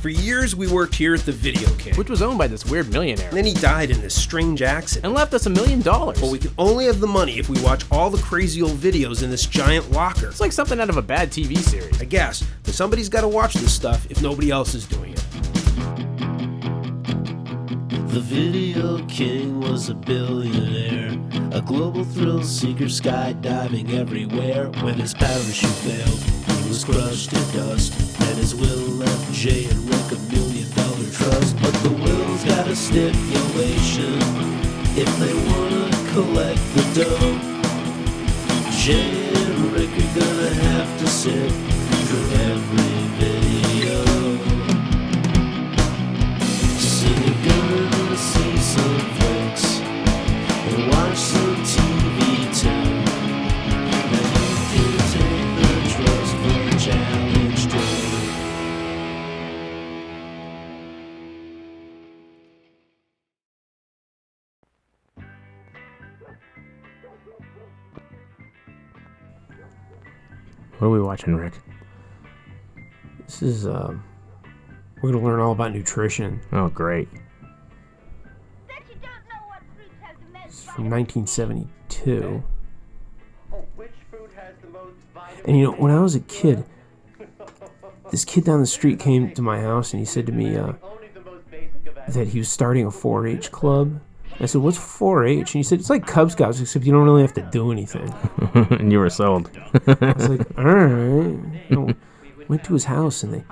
For years, we worked here at the Video King. Which was owned by this weird millionaire. And then he died in this strange accident. And left us $1 million. But we can only have the money if we watch all the crazy old videos in this giant locker. It's like something out of a bad TV series. I guess, but somebody's got to watch this stuff if nobody else is doing it. The Video King was a billionaire, a global thrill seeker, skydiving everywhere. When his parachute failed, he was crushed to dust, and his will left Jay and Rick $1 million trust. But the will's got a stipulation: if they wanna collect the dough, Jay and Rick are gonna have to sit through every video. So you're gonna see some flicks and watch some TV too. Now you can take the trust fund challenge too. What are we watching, Rick? This is, we're gonna learn all about nutrition. Oh, great. It's from 1972. And you know, when I was a kid, this kid down the street came to my house and he said to me that he was starting a 4-H club. I said, "What's 4-H?" And he said, "It's like Cub Scouts, except you don't really have to do anything." And you were sold. I was like, "All right." You know, went to his house and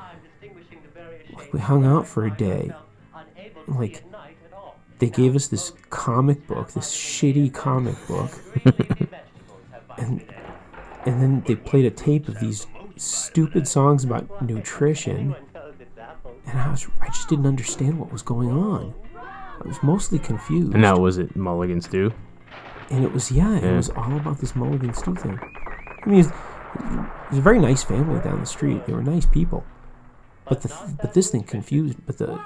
we hung out for a day. Like, they gave us this comic book, this shitty comic book, and then they played a tape of these stupid songs about nutrition, and I just didn't understand what was going on. I was mostly confused. And now, was it Mulligan Stew? And it was, it was all about this Mulligan Stew thing. I mean, it was a very nice family down the street. They were nice people. But this thing confused, the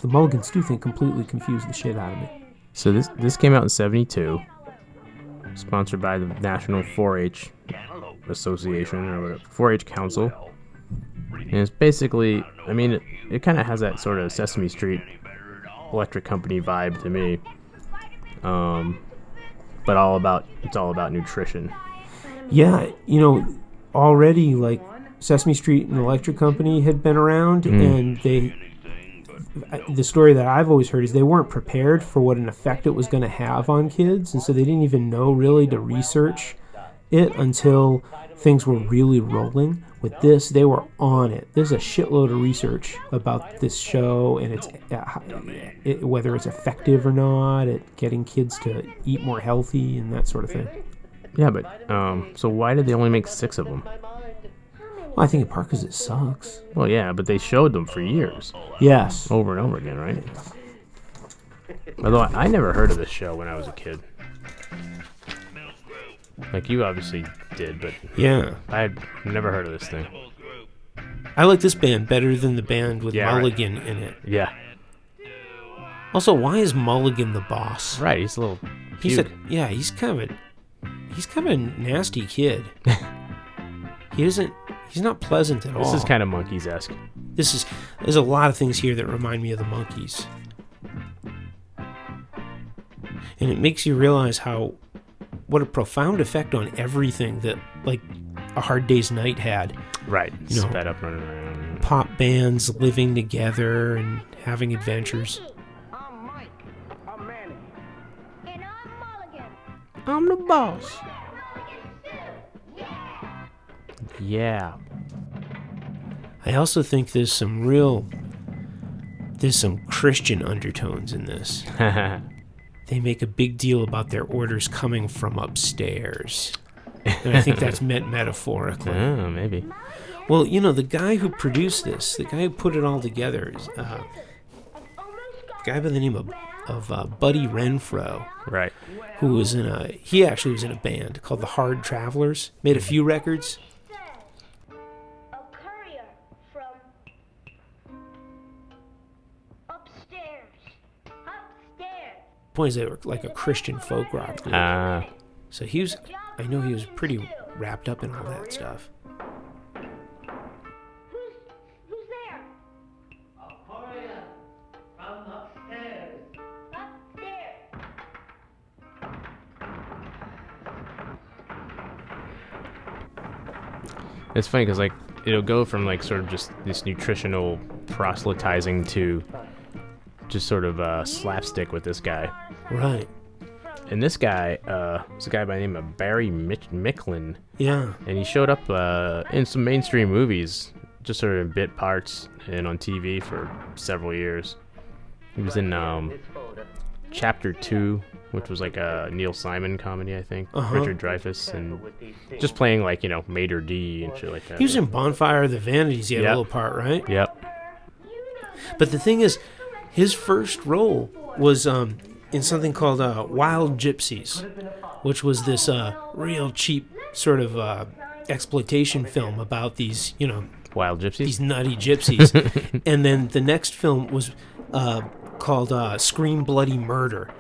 Mulligan Stew thing completely confused the shit out of me. So this came out in 72, sponsored by the National 4-H Association, or whatever, 4-H Council. And it's basically, I mean, it kind of has that sort of Sesame Street Electric Company vibe to me, but it's all about nutrition. Yeah, you know, already like Sesame Street and Electric Company had been around, and the story that I've always heard is they weren't prepared for what an effect it was going to have on kids, and so they didn't even know really to research it until things were really rolling. With this, they were on it. There's a shitload of research about this show and whether it's effective or not at getting kids to eat more healthy and that sort of thing. Yeah, but so why did they only make 6 of them? Well, I think in part because it sucks. Well, yeah, but they showed them for years. Yes. Over and over again, right? Although I never heard of this show when I was a kid. Like you obviously did, but yeah, I had never heard of this thing. I like this band better than the band with Mulligan in it. Yeah. Also, why is Mulligan the boss? Right, he's a little. He's kind of a nasty kid. He's not pleasant at all. This is kind of Monkees-esque. There's a lot of things here that remind me of the Monkees, and it makes you realize what a profound effect on everything that, like, A Hard Day's Night had. Right. You know, Sped up running around. Pop bands living together and having adventures. I'm Mike. I'm Manny. And I'm Mulligan. I'm the boss. Yeah. I also think there's some Christian undertones in this. They make a big deal about their orders coming from upstairs. And I think that's meant metaphorically. Oh, maybe. Well, you know, the guy who produced this, the guy who put it all together, is a guy by the name of Buddy Renfro. Right. He actually was in a band called the Hard Travelers. Made a few records. A courier from upstairs. Point is, they were like a Christian folk rock group. So I know he was pretty wrapped up in all that stuff. Who's there? It's funny because like it'll go from like sort of just this nutritional proselytizing to just sort of slapstick with this guy. Right. And this guy was a guy by the name of Barry Micklin. Yeah. And he showed up in some mainstream movies, just sort of in bit parts and on TV for several years. He was in Chapter 2, which was like a Neil Simon comedy, I think. Richard Dreyfuss, and just playing like, you know, Mater D and shit like that. He was in Bonfire of the Vanities. He had a little part, right? Yep. But the thing is, his first role was in something called Wild Gypsies, which was this real cheap sort of exploitation film about these, you know, Wild Gypsies? these nutty gypsies. And then the next film was called Scream Bloody Murder.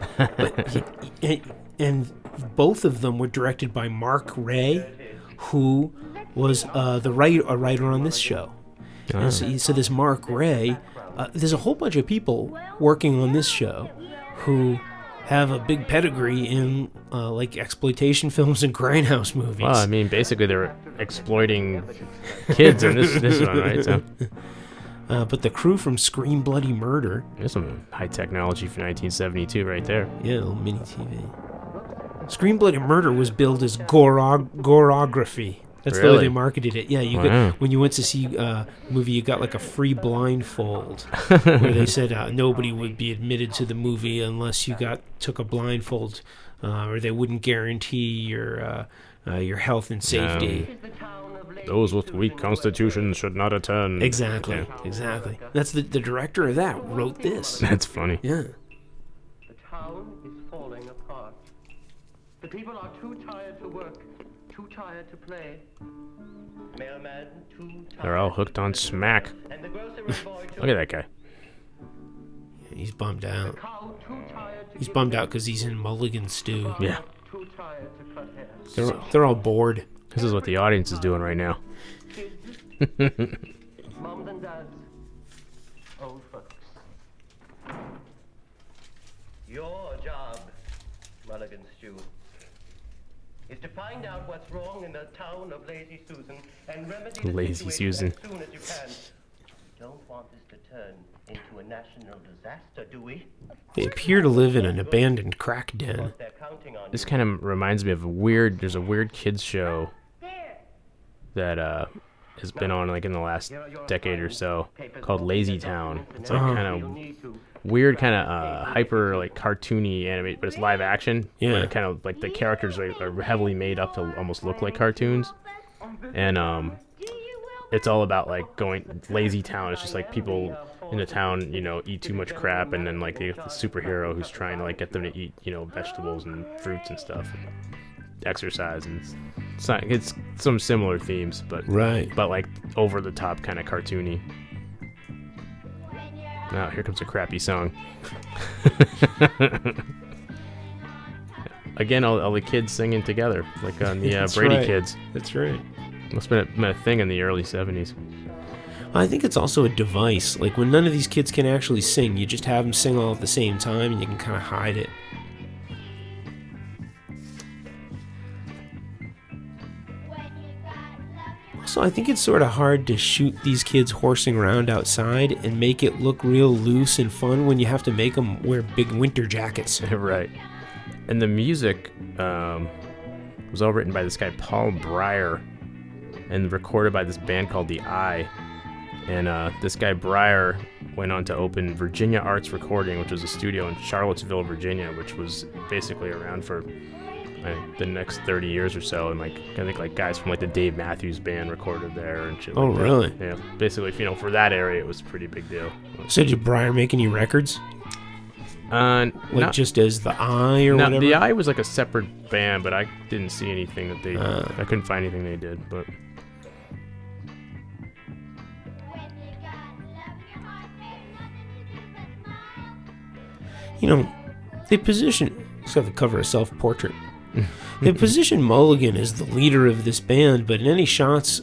And both of them were directed by Mark Ray, who was a writer on this show. And so this Mark Ray, there's a whole bunch of people working on this show who have a big pedigree in like exploitation films and grindhouse movies. Well, I mean, basically they're exploiting kids in this one, right? So. But the crew from Scream Bloody Murder. There's some high technology for 1972 right there. Yeah, a little mini TV. Scream Bloody Murder was billed as gorography. That's the way they marketed it. Yeah, you got, when you went to see a movie, you got like a free blindfold, where they said nobody would be admitted to the movie unless you took a blindfold, or they wouldn't guarantee your health and safety. Those with weak constitutions should not attend. Exactly. That's the director of that wrote this. That's funny. Yeah. The town is falling apart. The people are too tired to work, too tired to play. Mailman, too tired. They're all hooked on smack. And the grocery boy too. Look at that guy. He's bummed out. Cow too tired to He's give bummed milk. out because he's in Mulligan Stew. Yeah. Too tired to cut hair. They're all bored. This is what the audience is doing right now. Moms and dads, old folks. Your job, Mulligan Stew, is to find out what's wrong in the town of Lazy Susan and remedy the Lazy situation Susan. as soon as you can. Don't want this to turn into a national disaster, do we? They appear to live in an abandoned crack den. They're counting on This kind of reminds me of there's a weird kids show that has been on like in the last decade or so called Lazy Town. It's like kind of weird, kind of hyper like cartoony animated, but it's live action. Yeah. But it kind of like the characters are heavily made up to almost look like cartoons, and it's all about like going lazy town. It's just like people in the town, you know, eat too much crap, and then like the superhero who's trying to like get them to eat, you know, vegetables and fruits and stuff, and exercise, and it's some similar themes, but like over the top, kind of cartoony. Now here comes a crappy song. Again, all the kids singing together, like on the Brady Kids. That's right. Must have been a thing in the early 70s. I think it's also a device. Like when none of these kids can actually sing, you just have them sing all at the same time, and you can kind of hide it. Also, I think it's sort of hard to shoot these kids horsing around outside and make it look real loose and fun when you have to make them wear big winter jackets. Right. And the music was all written by this guy Paul Breyer and recorded by this band called The Eye. And this guy Breyer went on to open Virginia Arts Recording, which was a studio in Charlottesville, Virginia, which was basically around for the next 30 years or so. And like I think like guys from like the Dave Matthews Band recorded there and shit. Oh, like that. really? Yeah. Basically, you know, for that area, it was a pretty big deal. So did Breyer make any records? Like just as The Eye or whatever? The Eye was like a separate band, but I didn't see anything that they... I couldn't find anything they did, but... You know, they position... Just have to cover a self-portrait. They position Mulligan as the leader of this band, but in any shots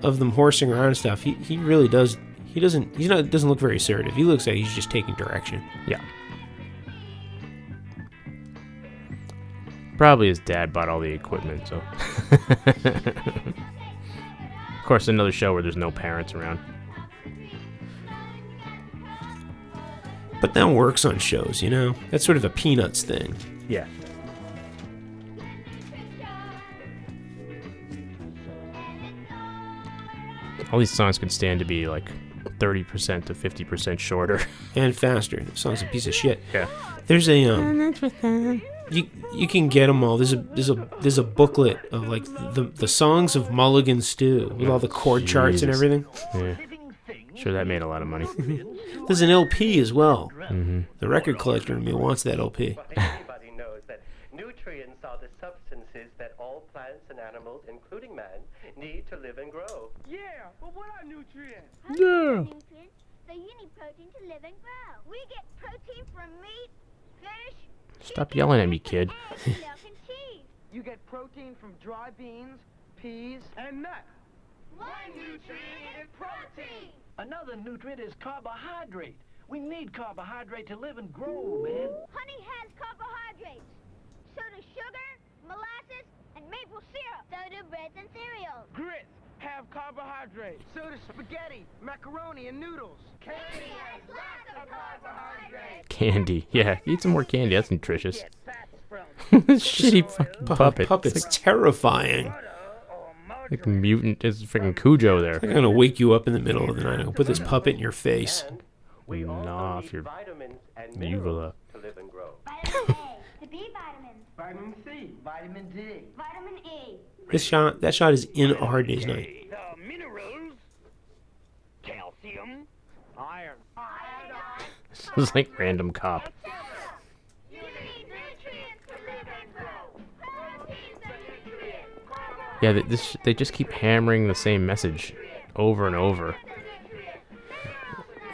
of them horsing around and stuff, he really does... doesn't look very assertive. He looks like he's just taking direction. Yeah. Probably his dad bought all the equipment, so... Of course, another show where there's no parents around. But that works on shows, you know? That's sort of a Peanuts thing. Yeah. All these songs could stand to be like 30% to 50% shorter. And faster. The song's a piece of shit. Yeah. There's a you can get them all. There's a booklet of like the songs of Mulligan Stew with all the chord charts and Jesus. everything. Yeah. Sure, that made a lot of money. There's an LP as well. Mm-hmm. The record collector in me wants that LP. But everybody knows that nutrients are the substances that all plants and animals, including man, need to live and grow. Yeah, but what are nutrients? Yeah. So you need protein to live and grow. We get protein from meat, fish, Stop yelling at me, kid. eggs, milk, and cheese. You get protein from dry beans, peas, and nuts. One nutrient is protein. Another nutrient is carbohydrate. We need carbohydrate to live and grow, man. Honey has carbohydrates. So does sugar, molasses, and maple syrup. So do breads and cereals. Grits have carbohydrates. So does spaghetti, macaroni, and noodles. Candy has lots of carbohydrates. Candy. Yeah, eat some more candy. That's nutritious. Get fats from This shitty fucking puppet. Puppet's It's like, terrifying. like mutant. It's freaking Cujo there. I'm gonna wake you up in the middle of the night. I'm gonna put this puppet in your face. And we Gnaw also off need your vitamins and uvula. minerals to live and grow. Vitamin A, the B vitamins. Vitamin C, vitamin D. Vitamin E. That shot is in A Hard Day's Night. the minerals, calcium, Iron. This is like Random Cop. You need nutrients to live and grow. Protein's a nutrient. Yeah, they just keep hammering the same message over and over.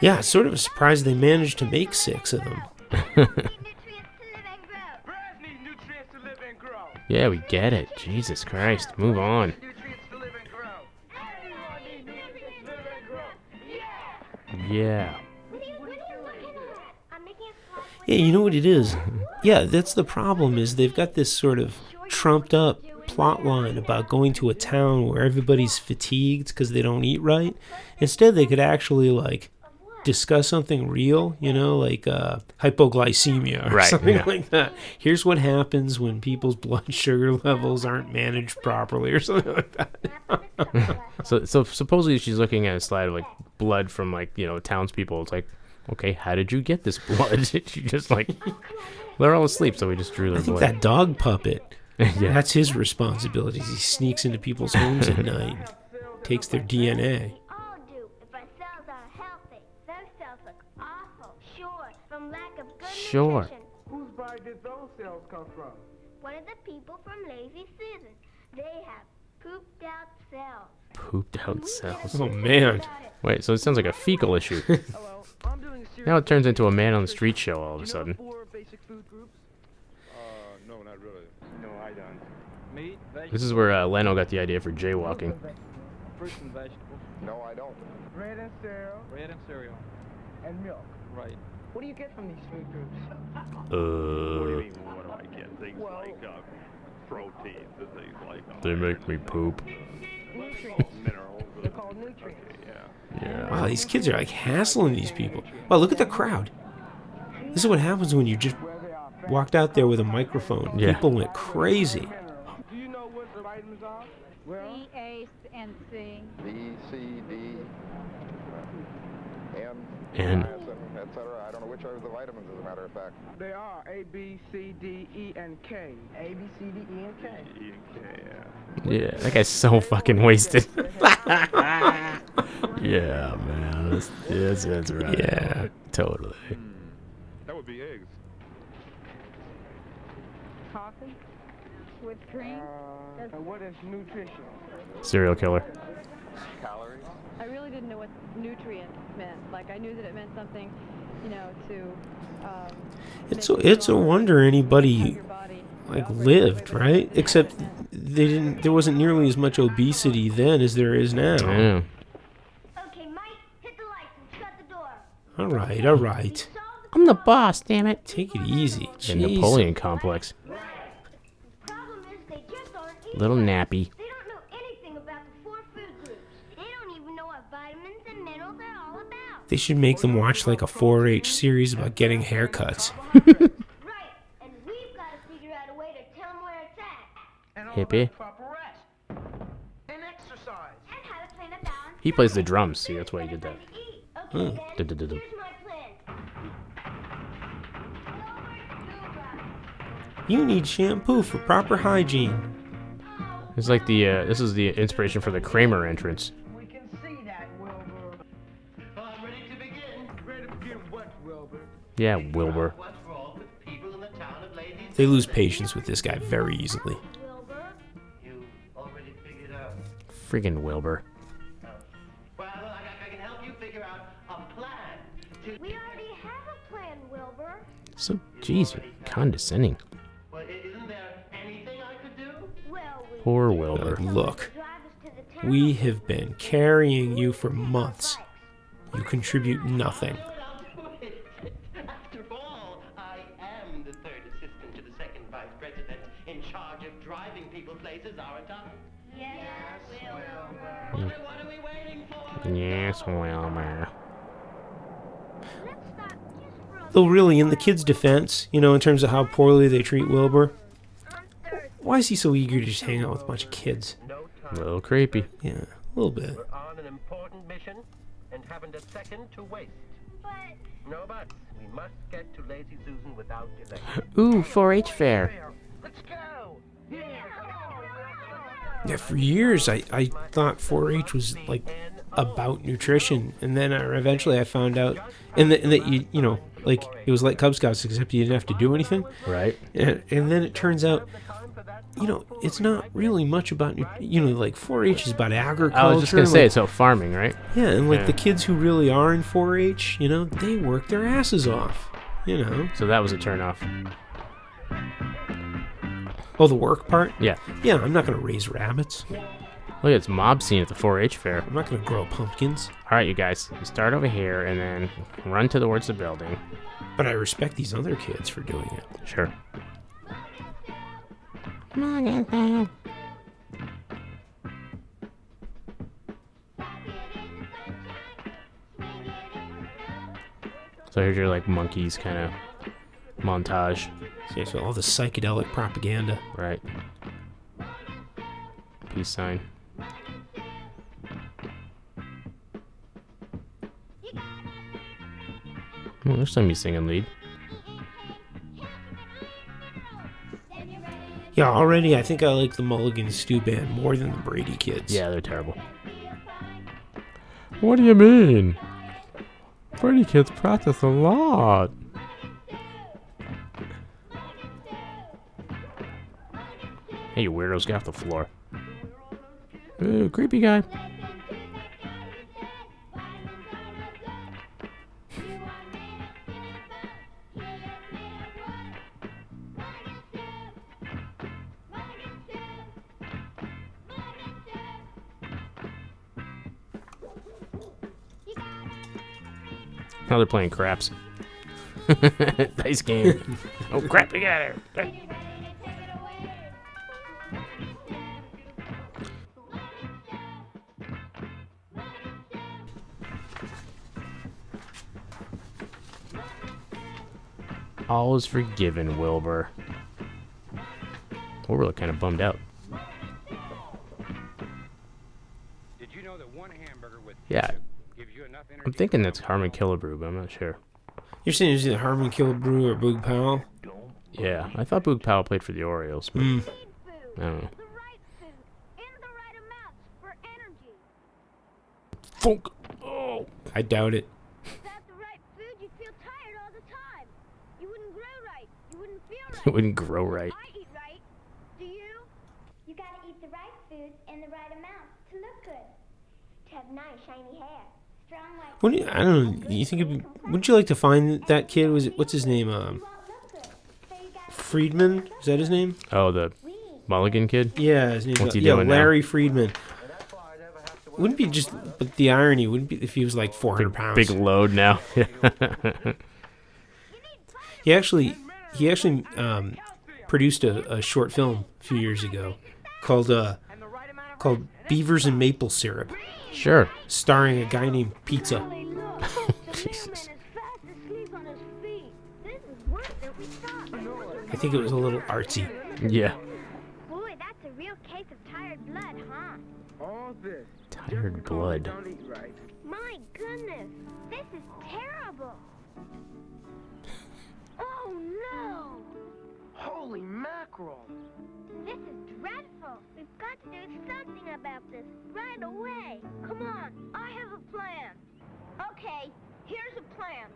Yeah, sort of surprised they managed to make 6 of them. You need nutrients to live and grow. Birds need nutrients to live and grow. Yeah, we get it. Jesus Christ, move on. Nutrients to live and grow. Everyone needs nutrients to live and grow. Yeah. What are you looking at? I'm making a slide. Yeah, you know what it is? Yeah, that's the problem is they've got this sort of trumped up plot line about going to a town where everybody's fatigued because they don't eat right. Instead, they could actually, like, discuss something real, you know, like hypoglycemia or Right, something yeah. like that. Here's what happens when people's blood sugar levels aren't managed properly or something like that. So supposedly she's looking at a slide of like blood from like, you know, townspeople. It's like, okay, how did you get this blood? She just like, they're all asleep, so we just drew I their think blood. that dog puppet, Yeah. that's his responsibility. He sneaks into people's homes at night, takes their DNA. We all do if our cells are healthy. Those cells look awful. Sure, from lack of good Sure. nutrition. Whose body did those cells come from? One of the people from Lazy Susan. They have pooped out cells. Pooped out cells. Oh, man. Wait, so it sounds like a fecal issue. Hello, I'm doing a series Now it turns into a man on the street show all of a You know sudden. the 4 basic food groups? No, not really. No, I don't. Meat, vegetables, This is where Leno got the idea for jaywalking. fruits and vegetables, No, I don't. bread and cereal, and milk. Right. What do you get from these food groups? What do you mean, what do I get? Things like proteins and things like They make me poop. Nutrients. minerals. They're called nutrients. Yeah. Yeah. Wow, these kids are like hassling these people. Wow, look at the crowd. This is what happens when you just Where they are fat, walked out there with a microphone. Yeah. People went crazy. minerals. Do you know what the vitamins are? Well, C, A, and C. B, C, D, N, And niacin, etc. I don't know which are the vitamins, as a matter of fact. they are A, B, C, D, E, and K. A, B, C, D, E, and K. E and K, yeah. yeah, that guy's so fucking wasted. Yeah, man. That's right. Yeah. Totally. That would be eggs. Coffee? With cream? What is nutrition? Serial killer. Calories. I really didn't know what nutrient meant. Like, I knew that it meant something, you know, to... It's a wonder anybody your body like lived, right? Except there wasn't nearly as much obesity then as there is now. Yeah. Okay, Mike, hit the lights and shut the door. All right. Solve the I'm the boss, damn it. Take it easy. The Jeez. Napoleon complex. problem is they just aren't eating Little right. nappy. They don't know anything about the 4 food groups. They should make them watch like a 4-H series about getting haircuts. Right, and we've got to figure out a way to tell them where it's at. And all Hippie. about proper rest. And exercise. And how to plan a balanced He plays the drums. See, that's why he did that. Okay, then, Du-du-du-du. here's my plan. You need shampoo for proper hygiene. It's like the this is the inspiration for the Kramer entrance. We can see that, Wilbur. I'm ready to begin. Ready to begin what, Wilbur? Yeah, Wilbur. What's wrong with people in the town of Lazy They lose patience with this guy very easily. Wilbur. You already figured out. Friggin' Wilbur. Well, I can help you figure out a plan to... We already have a plan, Wilbur. So, jeez, you're condescending. Well, isn't there anything I could do? Well, we Poor Wilbur. Look, drive us to the town. we have been carrying you for months. You contribute nothing. I'll do it. After all, I am the third assistant to the second vice president in charge of driving people places, aren't I? Yes, What are we waiting for? Yes, Wilbur. Let's stop just for a Though really, in the kid's defense, you know, in terms of how poorly they treat Wilbur, why is he so eager to just hang out with a bunch of kids? No A time. little creepy. Yeah, a little bit. We're on an important mission and haven't a second to waste. But No buts. We must get to Lazy Susan without delay. Ooh, 4-H fair. Let's go. Yeah, for years I thought 4-H was like about nutrition, and then eventually I found out, and that you know, like it was like Cub Scouts except you didn't have to do anything. Right? And then it turns out, you know, it's not really much about you know, like 4-H is about agriculture. I was just gonna say like- it's about farming, right? Yeah, and like Yeah. the kids who really are in 4-H, you know, they work their asses off. You know. So that was a turnoff. Oh, the work part? Yeah. Yeah, I'm not gonna raise rabbits. Look, it's mob scene at the 4-H fair. I'm not gonna grow pumpkins. All right, you guys, you start over here and then run towards the building. But I respect these other kids for doing it. Sure. So here's your like monkeys kind of montage, Yeah, so all the psychedelic propaganda. right? Peace sign. Oh, there's somebody singing lead. Yeah, already I think I like the Mulligan Stew band more than the Brady kids. Yeah, they're terrible. What do you mean? Brady kids practice a lot. Hey, you weirdos, get off the floor. Ooh, creepy guy. Now they're playing craps. Nice game. Oh crap, we got it. All is forgiven, Wilbur. We're really kind of bummed out. Did you know that one hamburger with Yeah. ketchup gives you enough energy? I'm thinking that's Harmon Killebrew, but I'm not sure. You're saying it's either Harmon Killebrew or Boog Powell? Yeah, I thought Boog Powell played for the Orioles, but Mm. I don't know. the right food in the right amounts for energy. Funk. Oh. I doubt it. Without the right food, you'd feel tired all the time. You wouldn't grow right. You wouldn't feel right. It wouldn't grow right. I eat right. Do you? You gotta eat the right food in the right amount to look good. To have nice shiny hair. Strong white. What do you, I don't know. You think wouldn't you like to find that kid? Was it what's his name? Friedman? Is that his name? Oh, the Mulligan kid? Yeah, his name. What's he yeah, doing now? Larry Friedman. Wouldn't be just, but the irony wouldn't be if he was like 400 pounds. Big load now. He actually produced a short film a few years ago called Beavers and Maple Syrup. Sure. Starring a guy named Pizza. Jesus. I think it was a little artsy. Yeah. Boy, that's a real case of tired blood, huh? All this. Tired blood. Don't eat right. My goodness, this is terrible. Oh no! Holy mackerel. This is dreadful. We've got to do something about this right away. Come on, I have a plan. Okay, here's a plan.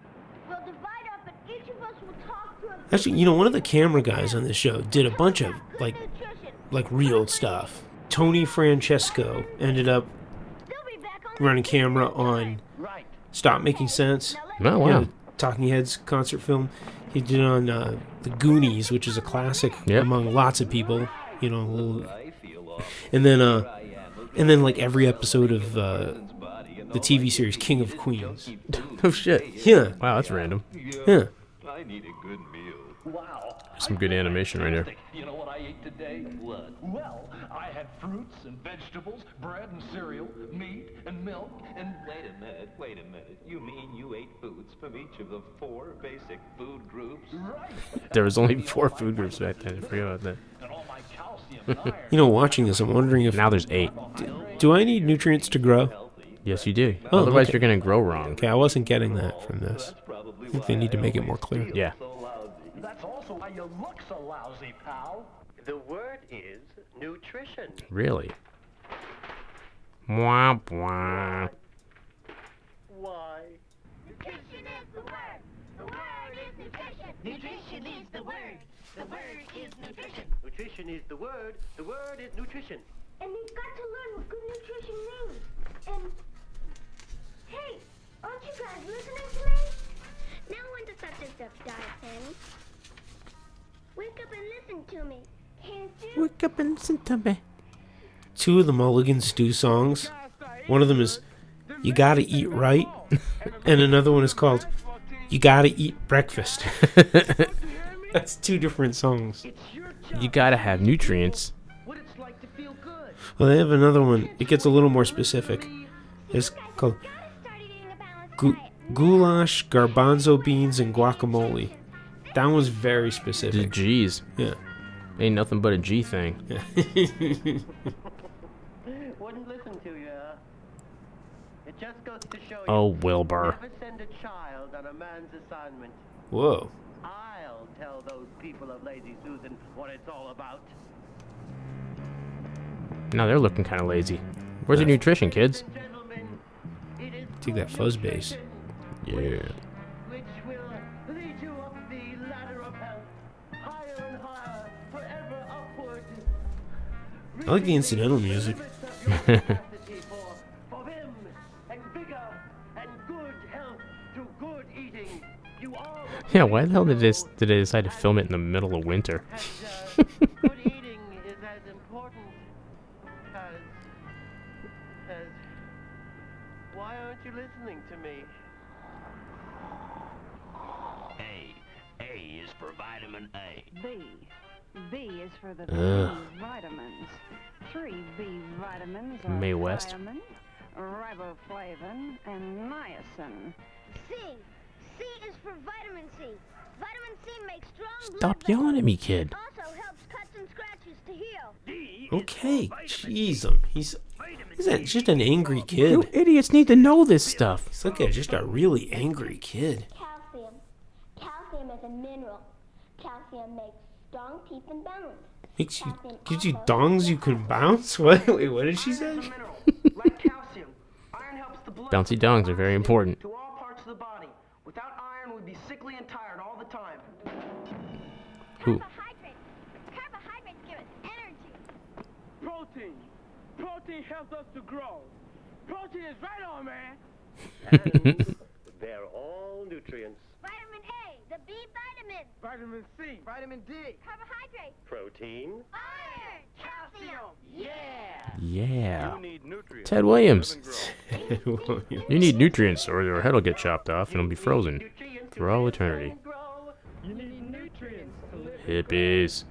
We'll divide up and each of us will talk to a... Actually, you know, one of the camera guys on this show did a bunch of, like real stuff. Tony Francesco ended up running camera on Stop Making Sense. Oh, wow. You know, Talking Heads concert film. He did it on The Goonies, which is a classic among lots of people. You know, and then like every episode of the TV series King of Queens. Oh shit. Yeah. Wow, that's random. Yeah. I need a good meal. Wow. Some good animation right there. You know what I ate today? What? Well, I had fruits and vegetables, bread and cereal, meat and milk, and... Wait a minute. You mean you ate foods from each of the 4 basic food groups? Right. There was only 4 food groups back then. I forgot about that. And all my calcium and iron. You know, watching this, I'm wondering if... Now there's 8. Do I need nutrients to grow? Yes, you do. Oh, Otherwise, okay. you're going to grow wrong. Okay, I wasn't getting that from this. I think they need to make it more clear. Yeah. That's also why you look so lousy, pal. The word is nutrition. Really? Wah, wah. Why? Nutrition is the word. The word is nutrition. Nutrition is the word. The word is nutrition. Nutrition is the word. The word is nutrition. And we've got to learn what good nutrition means. And, hey, aren't you guys listening to me? Now on the subject of diet planning. Wake up and listen to me. Can't you? Wake up and listen to me. 2 of the Mulligan Stew songs. One of them is You Gotta Eat Right, and another one is called You Gotta Eat Breakfast. That's 2 different songs. You gotta have nutrients. Well, they have another one. It gets a little more specific. It's called Goulash, Garbanzo Beans, and Guacamole. That one's very The specific. G's. Yeah. Ain't nothing but a G thing. Yeah. Wouldn't listen to you. It just goes to show you. Oh, Wilbur. Never send a child on a man's assignment. Whoa. I'll tell those people of Lazy Susan what it's all about. Now they're looking kind of lazy. Where's the nutrition, kids? Take that fuzz bass. Yeah. Which will lead you up the ladder of health, higher and higher, forever upward. I like the incidental music. For him, and bigger, and good health through good eating. You are Yeah, why the hell did they decide to film it in the middle of winter? good eating is as important as why aren't you listening to me? A is for vitamin A. B is for the Ugh. B vitamins. 3 B vitamins are Mae West. thiamine, riboflavin, and niacin. C. C is for vitamin C. Vitamin C makes strong blood Stop yelling at me, kid. also helps cuts and scratches to heal. Okay, jeez, he's just an angry You kid. idiots need to know this stuff. He's like just a really angry kid. Calcium. Calcium is a mineral. Calcium makes strong teeth and bones. Gives you dongs you can bounce? What? Wait, what did she say? Like calcium. Iron helps the blood Bouncy dongs are very important. to all parts of the body. Without iron, we'd be sickly and tired all the time. Who? Carbohydrates give us energy. Protein. Protein helps us to grow. Protein is right on, man. And they're all nutrients. Vitamin A, the B vitamin. Vitamin C. Vitamin D. Carbohydrates. Protein. Iron. Calcium. Yeah. You need nutrients. Ted Williams. Grow. You need nutrients or your head will get chopped off and it'll be frozen for all eternity. You need nutrients to live. Hippies.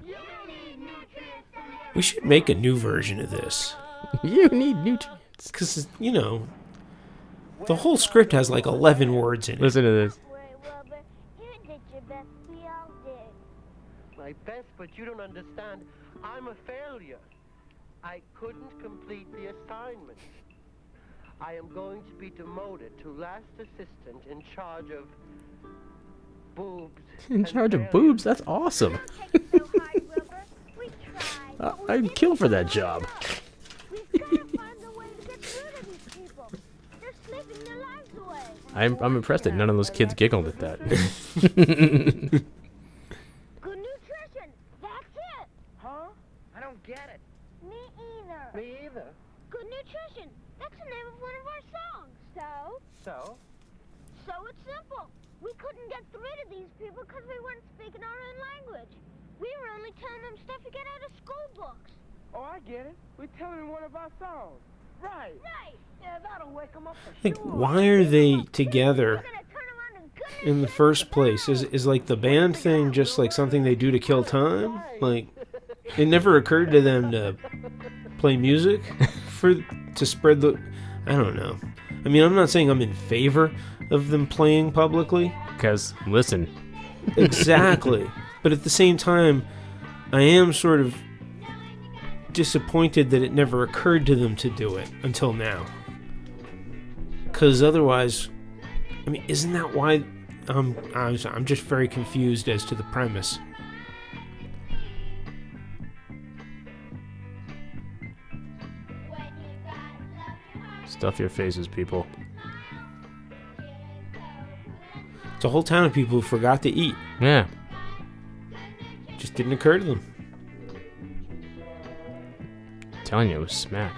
We should make a new version of this. You need nutrients. Because, you know, The whole script has like 11 words in it. Listen to this. You did your best. We all did. My best, but you don't understand. I'm a failure. I couldn't complete the assignment. I am going to be demoted to last assistant in charge of boobs. In charge of boobs? That's awesome. I'd kill for that job. I'm impressed that none of those kids giggled at that. Good nutrition. That's it. Huh? I don't get it. Me either. Me either. Good nutrition. That's the name of one of our songs. So? So it's simple. We couldn't get rid of these people because we weren't speaking our own language. We were only telling them stuff you get out of school books. Oh, I get it. We're telling them one of our songs. Right. Right. Yeah, that'll wake them up for Like, why are they together in the first place? Is like the band thing just like something they do to kill time? Like, it never occurred to them to play music to spread the... I don't know. I mean, I'm not saying I'm in favor of them playing publicly. Because, listen. Exactly. But at the same time, I am sort of disappointed that it never occurred to them to do it until now. Because otherwise, I mean, isn't that why I'm just very confused as to the premise. Stuff your faces, people. It's a whole town of people who forgot to eat. Yeah. Just didn't occur to them. I'm telling you, it was smack.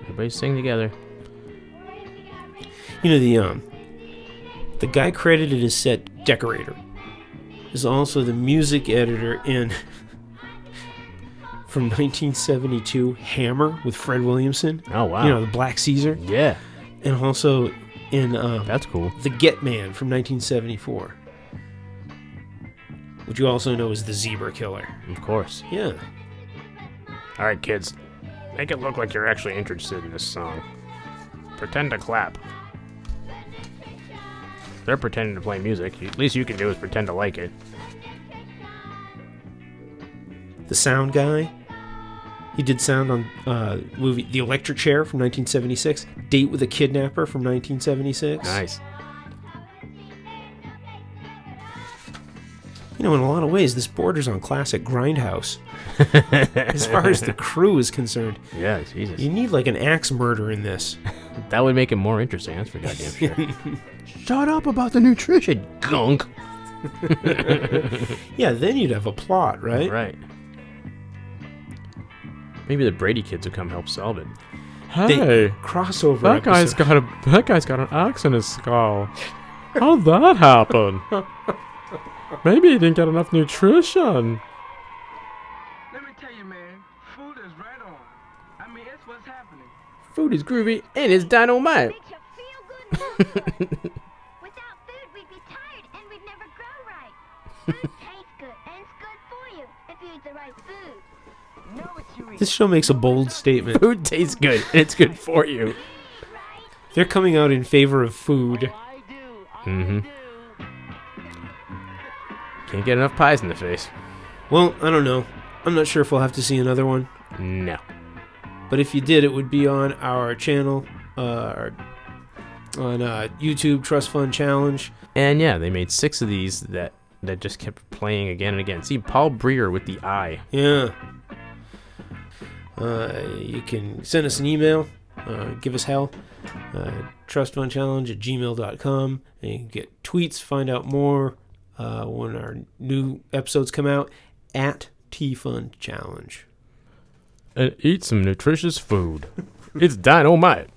Everybody sing together. You know, the guy credited as set decorator is also the music editor in from 1972 Hammer with Fred Williamson. Oh wow! You know, the Black Caesar. Yeah. And also in that's cool. The Get Man from 1974, which you also know is the Zebra Killer. Of course. Yeah. All right, kids, make it look like you're actually interested in this song. Pretend to clap. They're pretending to play music. At least you can do is pretend to like it. The sound guy. He did sound on movie The Electric Chair from 1976, Date with a Kidnapper from 1976. Nice. You know, in a lot of ways, this borders on classic Grindhouse. As far as the crew is concerned. Yeah, Jesus. You need like an axe murder in this. That would make it more interesting, that's for goddamn sure. Shut up about the nutrition, gunk. Yeah, then you'd have a plot, right? Right. Maybe the Brady kids would come help solve it. Hey, crossover. That guy's got an axe in his skull. How'd that happen? Maybe he didn't get enough nutrition. Let me tell you, man, food is right on. I mean, it's what's happening. Food is groovy and it's dynamite. Makes you feel good. Without food, we'd be tired and we'd never grow right. Food tastes good and it's good for you if you eat the right food. Know what you eat. This show makes a bold statement. Food tastes good and it's good for you. They're coming out in favor of food. Mm-hmm. Can't get enough pies in the face. Well, I don't know. I'm not sure if we'll have to see another one. No. But if you did, it would be on our channel, on YouTube, Trust Fund Challenge. And yeah, they made 6 of these that just kept playing again and again. See, Paul Breer with the eye. Yeah. You can send us an email, give us hell, trustfundchallenge@gmail.com, and you can get tweets, find out more when our new episodes come out, at TFundChallenge. And eat some nutritious food. It's dynamite.